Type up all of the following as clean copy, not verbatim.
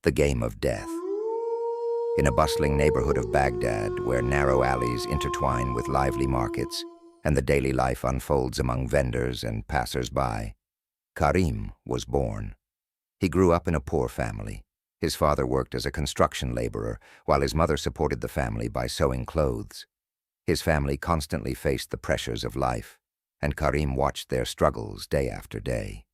The Game of Death. In a bustling neighborhood of Baghdad, where narrow alleys intertwine with lively markets and the daily life unfolds among vendors and passersby, Karim was born. He grew up in a poor family. His father worked as a construction laborer, while his mother supported the family by sewing clothes. His family constantly faced the pressures of life, and Karim watched their struggles day after day.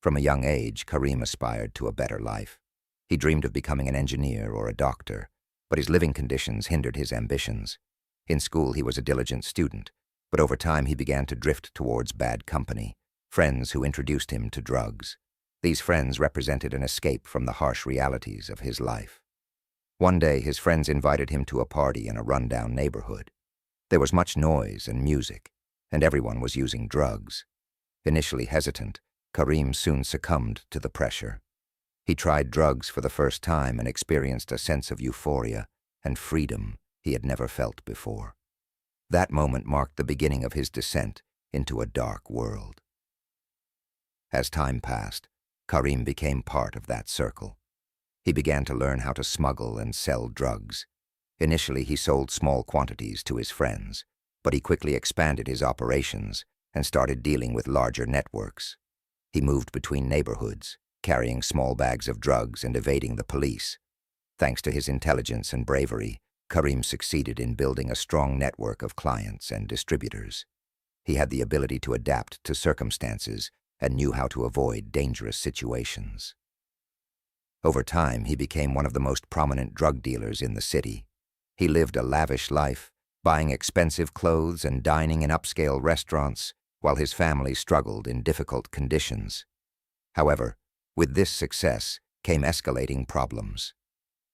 From a young age, Karim aspired to a better life. He dreamed of becoming an engineer or a doctor, but his living conditions hindered his ambitions. In school, he was a diligent student, but over time he began to drift towards bad company, friends who introduced him to drugs. These friends represented an escape from the harsh realities of his life. One day, his friends invited him to a party in a rundown neighborhood. There was much noise and music, and everyone was using drugs. Initially hesitant, Karim soon succumbed to the pressure. He tried drugs for the first time and experienced a sense of euphoria and freedom he had never felt before. That moment marked the beginning of his descent into a dark world. As time passed, Karim became part of that circle. He began to learn how to smuggle and sell drugs. Initially, he sold small quantities to his friends, but he quickly expanded his operations and started dealing with larger networks. He moved between neighborhoods, carrying small bags of drugs and evading the police. Thanks to his intelligence and bravery, Karim succeeded in building a strong network of clients and distributors. He had the ability to adapt to circumstances and knew how to avoid dangerous situations. Over time, he became one of the most prominent drug dealers in the city. He lived a lavish life, buying expensive clothes and dining in upscale restaurants, while his family struggled in difficult conditions. However, with this success came escalating problems.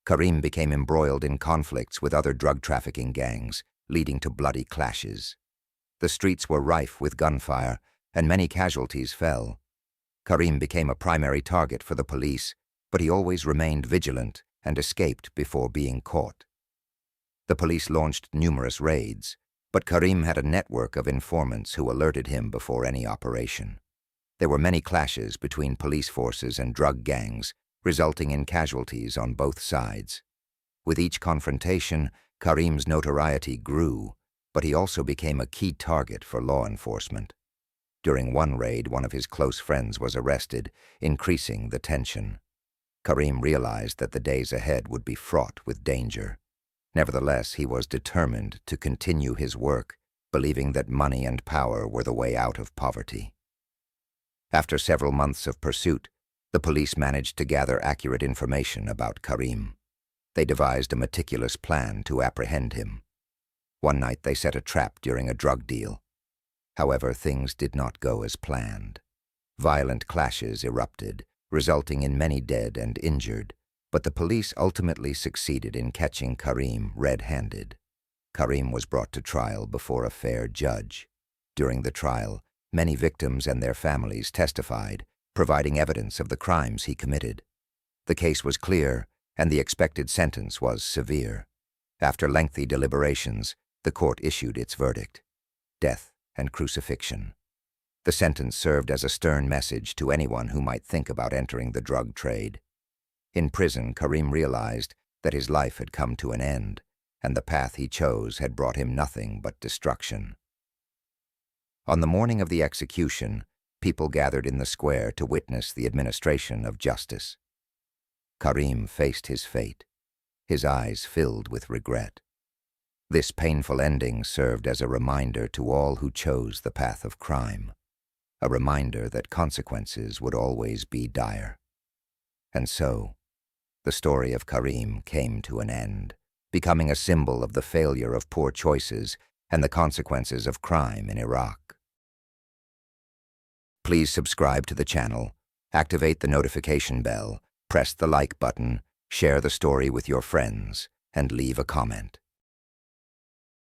Karim became embroiled in conflicts with other drug trafficking gangs, leading to bloody clashes. The streets were rife with gunfire, and many casualties fell. Karim became a primary target for the police, but he always remained vigilant and escaped before being caught. The police launched numerous raids, but Karim had a network of informants who alerted him before any operation. There were many clashes between police forces and drug gangs, resulting in casualties on both sides. With each confrontation, Karim's notoriety grew, but he also became a key target for law enforcement. During one raid, one of his close friends was arrested, increasing the tension. Karim realized that the days ahead would be fraught with danger. Nevertheless, he was determined to continue his work, believing that money and power were the way out of poverty. After several months of pursuit, the police managed to gather accurate information about Karim. They devised a meticulous plan to apprehend him. One night, they set a trap during a drug deal. However, things did not go as planned. Violent clashes erupted, resulting in many dead and injured, but the police ultimately succeeded in catching Karim red-handed. Karim was brought to trial before a fair judge. During the trial, many victims and their families testified, providing evidence of the crimes he committed. The case was clear, and the expected sentence was severe. After lengthy deliberations, the court issued its verdict: death and crucifixion. The sentence served as a stern message to anyone who might think about entering the drug trade. In prison, Karim realized that his life had come to an end, and the path he chose had brought him nothing but destruction. On the morning of the execution, people gathered in the square to witness the administration of justice. Karim faced his fate, his eyes filled with regret. This painful ending served as a reminder to all who chose the path of crime, a reminder that consequences would always be dire. And so, the story of Karim came to an end, becoming a symbol of the failure of poor choices and the consequences of crime in Iraq. Please subscribe to the channel, activate the notification bell, press the like button, share the story with your friends, and leave a comment.